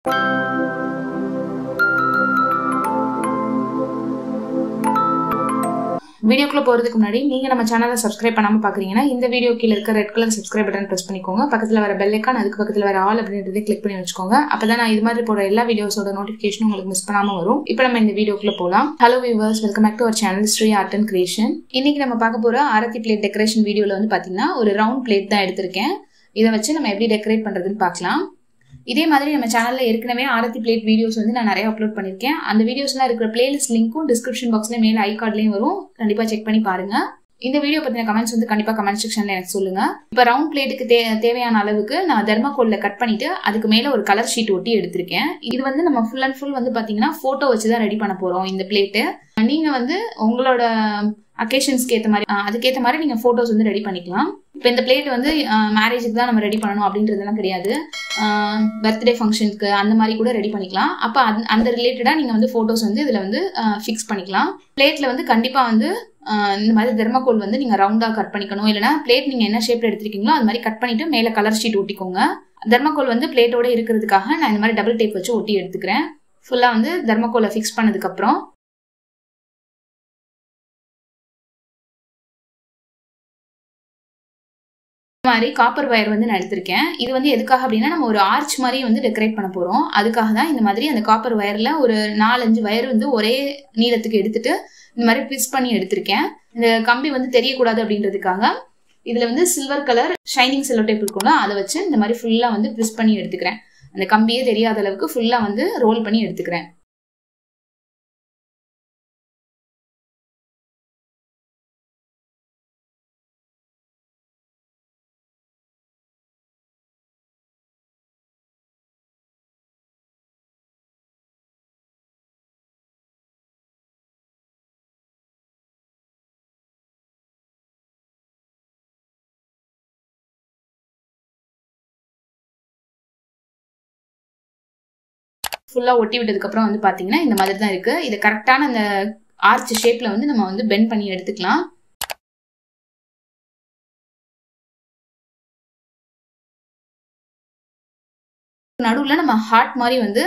வீடியோக்குள்ள போறதுக்கு முன்னாடி நீங்க நம்ம சேனலை சப்ஸ்கிரைப் பண்ணாம பாக்குறீங்கன்னா இந்த வீடியோ கீழ இருக்க red colour subscribe button press பண்ணிக்கோங்க. பக்கத்துல வர பெல் ஐகான் அதுக்கு பக்கத்துல வர ஆல் அப்படின்றதை கிளிக் பண்ணி வச்சுக்கோங்க. அப்பதான் நான் இது மாதிரி போற எல்லா வீடியோஸோட நோட்டிபிகேஷன் உங்களுக்கு மிஸ் பண்ணாம வரும். இப்போ நம்ம இந்த வீடியோக்குள்ள போலாம். Hello viewers, welcome back to our channel Sri art and creation. இன்னைக்கு நம்ம பார்க்க போற ஆரத்தி பிளேட் டெக்கரேஷன் வீடியோல வந்து பாத்தீங்கன்னா ஒரு ரவுண்ட் பிளேட் தான் எடுத்திருக்கேன். இதை வச்சு நம்ம எப்படி டெக்கரேட் பண்றதுன்னு பார்க்கலாம். இதே மாதிரி நம்ம சேனல்ல ஏற்கனவே ஆரத்தி பிளேட் வீடியோஸ் வந்து நான் நிறைய அப்லோட் பண்ணிருக்கேன். அந்த வீடியோஸ்லாம் இருக்கிற பிளேலிஸ்ட் லிங்க்கும் டிஸ்கிரிப்ஷன் பாக்ஸ்ல மேல ஐ கார்ட்லயும் வரும். கண்டிப்பா செக் பண்ணி பாருங்க. இந்த வீடியோ பத்தின கமெண்ட்ஸ் வந்து கண்டிப்பா கமெண்ட் செக்ஷன்ல எனக்கு சொல்லுங்க. இப்ப ரவுண்ட் பிளேட்டுக்கு தேவையான அளவுக்கு நான் தெர்மாகோல்ல கட் பண்ணிட்டு அதுக்கு மேல ஒரு கலர் ஷீட் ஒட்டி எடுத்திருக்கேன். இது வந்து நம்ம ஃபுல் அண்ட் ஃபுல் வந்து பாத்தீங்கன்னா போட்டோ வச்சுதான் ரெடி பண்ண போறோம் இந்த பிளேட்டு. நீங்க வந்து உங்களோட அக்கேஷன்ஸ்க்கு ஏற்ற மாதிரி அதுக்கேற்ற மாதிரி நீங்க போட்டோஸ் வந்து ரெடி பண்ணிக்கலாம். இப்போ இந்த பிளேட் வந்து மேரேஜுக்கு தான் நம்ம ரெடி பண்ணணும் அப்படின்றதுலாம் கிடையாது. பர்த்டே ஃபங்க்ஷனுக்கு அந்த மாதிரி கூட ரெடி பண்ணிக்கலாம். அப்போ அந்த ரிலேட்டடா நீங்க வந்து போட்டோஸ் வந்து இதுல வந்து ஃபிக்ஸ் பண்ணிக்கலாம். பிளேட்ல வந்து கண்டிப்பா வந்து இந்த மாதிரி தெர்மாகோல் வந்து நீங்க ரவுண்டா கட் பண்ணிக்கணும். இல்லைன்னா பிளேட் நீங்க என்ன ஷேப்ல எடுத்திருக்கீங்களோ அது மாதிரி கட் பண்ணிட்டு மேல கலர் ஷீட் ஒட்டிக்கோங்க. தெர்மாகோல் வந்து பிளேட்டோட இருக்கிறதுக்காக நான் இந்த மாதிரி டபுள் டேப் வச்சு ஒட்டி எடுத்துக்கிறேன். ஃபுல்லா வந்து தெர்மாகோலை ஃபிக்ஸ் பண்ணதுக்கு அப்புறம் மாதிரி காப்பர் வயர் வந்து நான் எடுத்திருக்கேன். இது வந்து எதுக்காக அப்படின்னா நம்ம ஒரு ஆர்ச் மாதிரி வந்து டெக்கரேட் பண்ண போறோம். அதுக்காக தான் இந்த மாதிரி அந்த காப்பர் வயர்ல ஒரு 4-5 வயர் வந்து ஒரே நீளத்துக்கு எடுத்துட்டு இந்த மாதிரி ட்விஸ்ட் பண்ணி எடுத்திருக்கேன். இந்த கம்பி வந்து தெரியக்கூடாது அப்படின்றதுக்காக இதுல வந்து silver colour shining cello tape இருக்கும்ல அதை வச்சு இந்த மாதிரி ஃபுல்லா வந்து ட்விஸ்ட் பண்ணி எடுத்துக்கிறேன். அந்த கம்பியே தெரியாத அளவுக்கு ஃபுல்லா வந்து ரோல் பண்ணி எடுத்துக்கிறேன். ஃபுல்லா ஒட்டி விட்டதுக்கு அப்புறம் வந்து பாத்தீங்கன்னா இந்த மாதிரி தான் இருக்கு. இது கரெக்டான அந்த ஆர்ச் ஷேப்ல வந்து நம்ம வந்து பெண்ட் பண்ணி எடுத்துக்கலாம். நடுவுல நம்ம ஹார்ட் மாதிரி வந்து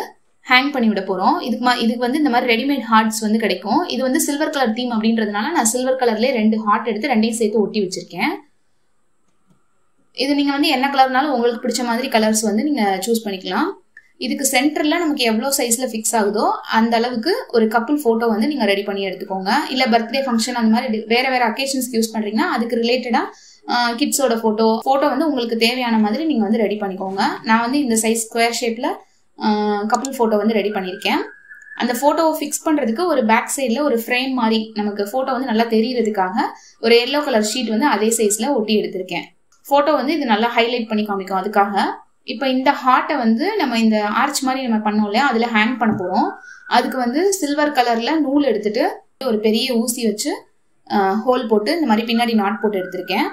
ஹேங் பண்ணி விட போறோம். இதுக்கு வந்து இந்த மாதிரி ரெடிமேட் ஹார்ட்ஸ் வந்து கிடைக்கும். இது வந்து சில்வர் கலர் தீம் அப்படின்றதுனால நான் சில்வர் கலர்லயே 2 ஹார்ட் எடுத்து 2ஐயும் சேர்த்து ஒட்டி வச்சிருக்கேன். இது நீங்க வந்து என்ன கலர்னாலும் உங்களுக்கு பிடிச்ச மாதிரி கலர்ஸ் வந்து நீங்க சூஸ் பண்ணிக்கலாம். இதுக்கு சென்டர்ல நமக்கு எவ்வளவு சைஸ்ல ஃபிக்ஸ் ஆகுதோ அந்த அளவுக்கு ஒரு கப்புள் போட்டோ வந்து நீங்க ரெடி பண்ணி எடுத்துக்கோங்க. இல்ல பர்த்டே ஃபங்க்ஷன் அந்த மாதிரி வேற அக்கேஷன்ஸ்க்கு யூஸ் பண்றீங்கன்னா அதுக்கு ரிலேட்டடா கிட்ஸோட போட்டோ வந்து உங்களுக்கு தேவையான மாதிரி நீங்க வந்து ரெடி பண்ணிக்கோங்க. நான் வந்து இந்த சைஸ் ஸ்கொயர் ஷேப்ல கப்புள் போட்டோ வந்து ரெடி பண்ணிருக்கேன். அந்த போட்டோவை ஃபிக்ஸ் பண்றதுக்கு ஒரு பேக் சைட்ல ஒரு ஃப்ரேம் மாதிரி நமக்கு போட்டோ வந்து நல்லா தெரியறதுக்காக ஒரு எல்லோ கலர் ஷீட் வந்து அதே சைஸ்ல ஒட்டி எடுத்திருக்கேன். போட்டோ வந்து இது நல்லா ஹைலைட் பண்ணி காமிக்கும். அதுக்காக இப்ப இந்த ஹார்ட்டை வந்து நம்ம இந்த ஆர்ச் மாதிரி நம்ம பண்ணோம் இல்லையா அதுல ஹேங் பண்ண போறோம். அதுக்கு வந்து சில்வர் கலர்ல நூல் எடுத்துட்டு ஒரு பெரிய ஊசி வச்சு ஹோல் போட்டு இந்த மாதிரி பின்னாடி நாட் போட்டு எடுத்திருக்கேன்.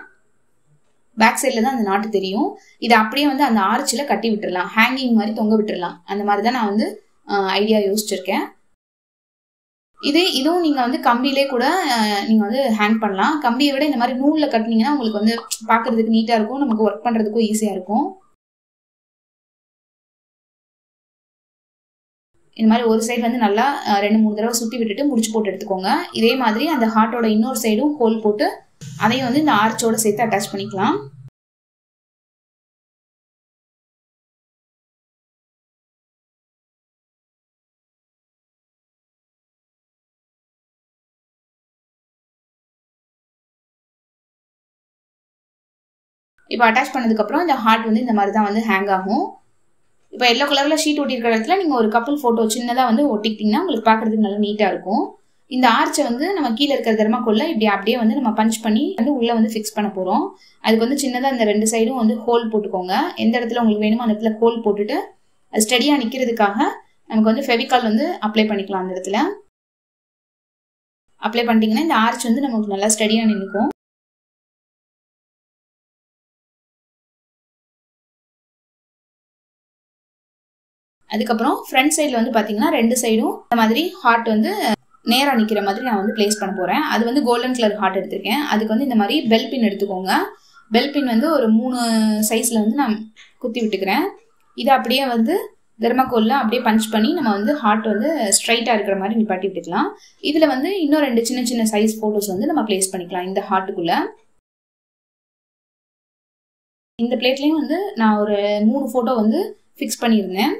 பேக் சைட்ல தான் அந்த நாட்டு தெரியும். இதை அப்படியே வந்து அந்த ஆர்ச்சில் கட்டி விட்டுறலாம், ஹேங்கிங் மாதிரி தொங்க விட்டுறலாம். அந்த மாதிரி தான் நான் வந்து ஐடியா யோசிச்சிருக்கேன். இதுவும் நீங்க வந்து கம்பியிலே கூட நீங்க வந்து ஹேங் பண்ணலாம். கம்பியை விட இந்த மாதிரி நூல்ல கட்டினீங்கன்னா உங்களுக்கு வந்து பாக்குறதுக்கு நீட்டா இருக்கும், நமக்கு ஒர்க் பண்றதுக்கும் ஈஸியா இருக்கும். இந்த மாதிரி ஒரு சைடு வந்து நல்லா 2-3 தடவை சுத்தி விட்டுட்டு முடிச்சு போட்டு எடுத்துக்கோங்க. இதே மாதிரி அந்த ஹார்ட்டோட இன்னொரு சைடும் ஹோல் போட்டு அதையும் வந்து இந்த ஆர்ச்சோட சேர்த்து அட்டாச் பண்ணிக்கலாம். இப்ப அட்டாச் பண்ணதுக்கு அப்புறம் இந்த ஹார்ட் வந்து இந்த மாதிரி தான் வந்து ஹேங் ஆகும். இப்போ எல்லோ கலர்ல ஷீட் ஒட்டி இருக்கிற இடத்துல நீங்க ஒரு கப்புள் போட்டோ சின்னதா வந்து ஒட்டிக்கிட்டீங்கன்னா உங்களுக்கு பாக்குறதுக்கு நல்லா நீட்டா இருக்கும். இந்த ஆர்ச்சை வந்து நம்ம கீழே இருக்கிற தெர்மாகோல்ல இப்படி அப்படியே வந்து நம்ம பஞ்ச் பண்ணி வந்து உள்ள வந்து ஃபிக்ஸ் பண்ண போறோம். அதுக்கு வந்து சின்னதா இந்த 2 சைடும் வந்து ஹோல் போட்டுக்கோங்க. எந்த இடத்துல உங்களுக்கு வேணுமோ அந்த இடத்துல ஹோல் போட்டுட்டு அது ஸ்டெடியா நிக்கிறதுக்காக நமக்கு வந்து ஃபெவிகால் வந்து அப்ளை பண்ணிக்கலாம். அந்த இடத்துல அப்ளை பண்ணிட்டீங்கன்னா இந்த ஆர்ச் வந்து நமக்கு நல்லா ஸ்டெடியா நிற்கும். அதுக்கப்புறம் ஃப்ரண்ட் சைட்ல வந்து பாத்தீங்கன்னா 2 சைடும் இந்த மாதிரி ஹார்ட் வந்து நேரா நிக்கிற மாதிரி நான் வந்து பிளேஸ் பண்ண போறேன். அது வந்து கோல்டன் கலர் ஹார்ட் எடுத்திருக்கேன். அதுக்கு வந்து இந்த மாதிரி பெல் பின் எடுத்துக்கோங்க. பெல் பின் வந்து ஒரு 3 சைஸ்ல வந்து நான் குத்தி விட்டுக்கிறேன். இதை அப்படியே வந்து தெர்மாக்கோல்ல அப்படியே பஞ்ச் பண்ணி நம்ம வந்து ஹார்ட் வந்து ஸ்ட்ரைட்டா இருக்கிற மாதிரி நிப்பாட்டி விட்டுக்கலாம். இதுல வந்து இன்னும் 2 சின்ன சின்ன சைஸ் போட்டோஸ் வந்து நம்ம பிளேஸ் பண்ணிக்கலாம் இந்த ஹார்ட்டுக்குள்ள. இந்த பிளேட்லயும் வந்து நான் ஒரு 3 போட்டோ வந்து ஃபிக்ஸ் பண்ணியிருந்தேன்.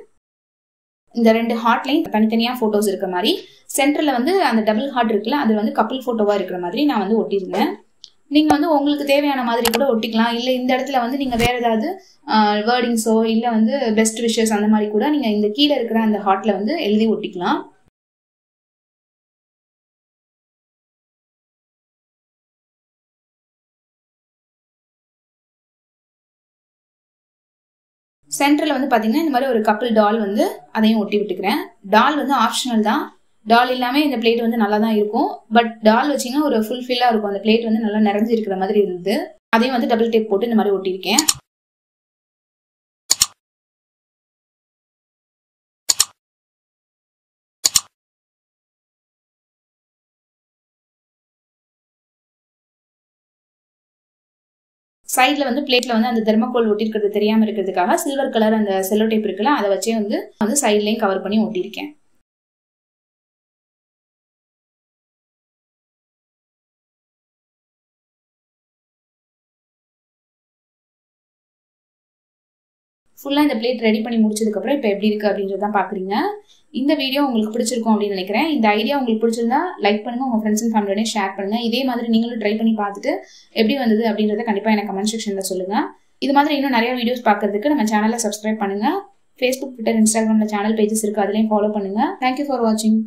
இந்த 2 ஹார்ட்லையும் தனித்தனியா போட்டோஸ் இருக்கிற மாதிரி, சென்டர்ல வந்து அந்த டபுள் ஹார்ட் இருக்குல்ல அது வந்து கப்பிள் போட்டோவா இருக்கிற மாதிரி நான் வந்து ஒட்டியிருந்தேன். நீங்க வந்து உங்களுக்கு தேவையான மாதிரி கூட ஒட்டிக்கலாம். இல்ல இந்த இடத்துல வந்து நீங்க வேற ஏதாவது வேர்டிங்ஸோ இல்ல வந்து பெஸ்ட் விஷஸ் அந்த மாதிரி கூட நீங்க இந்த கீழே இருக்கிற அந்த ஹார்ட்ல வந்து எழுதி ஒட்டிக்கலாம். சென்டர்ல வந்து பாத்தீங்கன்னா இந்த மாதிரி ஒரு கப்பிள் டால் வந்து அதையும் ஒட்டி விட்டுக்கிறேன். டால் வந்து ஆப்ஷனல் தான். டால் இல்லாம இந்த பிளேட் வந்து நல்லா தான் இருக்கும். பட் டால் வச்சீங்கன்னா ஒரு ஃபுல்ஃபில்லா இருக்கும். அந்த பிளேட் வந்து நல்லா நிறைஞ்சு இருக்கிற மாதிரி இருந்தது. அதையும் வந்து டபுள் டேப் போட்டு இந்த மாதிரி ஒட்டியிருக்கேன். சைட்ல வந்து பிளேட்ல வந்து அந்த தெர்மாக்கோல் ஒட்டிருக்கிறது தெரியாம இருக்கிறதுக்காக சில்வர் கலர் அந்த செல்லோ டேப் இருக்குல்ல அதை வச்சே வந்து சைட்லயும் கவர் பண்ணி ஒட்டியிருக்கேன். ஃபுல்லா இந்த பிளேட் ரெடி பண்ணி முடிச்சதுக்கு அப்புறம் இப்போ எப்படி இருக்கு அப்படின்றத பாக்குறீங்க. இந்த வீடியோ உங்களுக்கு பிடிச்சிருக்கும் அப்படின்னு நினைக்கிறேன். இந்த ஐடியா உங்களுக்கு பிடிச்சிருந்தா லைக் பண்ணுங்க, உங்க ஃப்ரெண்ட்ஸ் அண்ட் ஃபேமிலியோட ஷேர் பண்ணுங்க. இதே மாதிரி நீங்களும் ட்ரை பண்ணி பார்த்துட்டு எப்படி வந்தது அப்படின்றத கண்டிப்பா எனக்கு கமெண்ட் செக்ஷன்ல சொல்லுங்க. இது மாதிரி இன்னும் நிறைய வீடியோஸ் பார்க்கறதுக்கு நம்ம சேனலை சப்ஸ்கிரைப் பண்ணுங்க. Facebook, Twitter, Instagramல சேனல் பேஜஸ் இருக்கு, அதுலயும் ஃபாலோ பண்ணுங்க. தேங்க்யூ ஃபார் வாட்சிங்.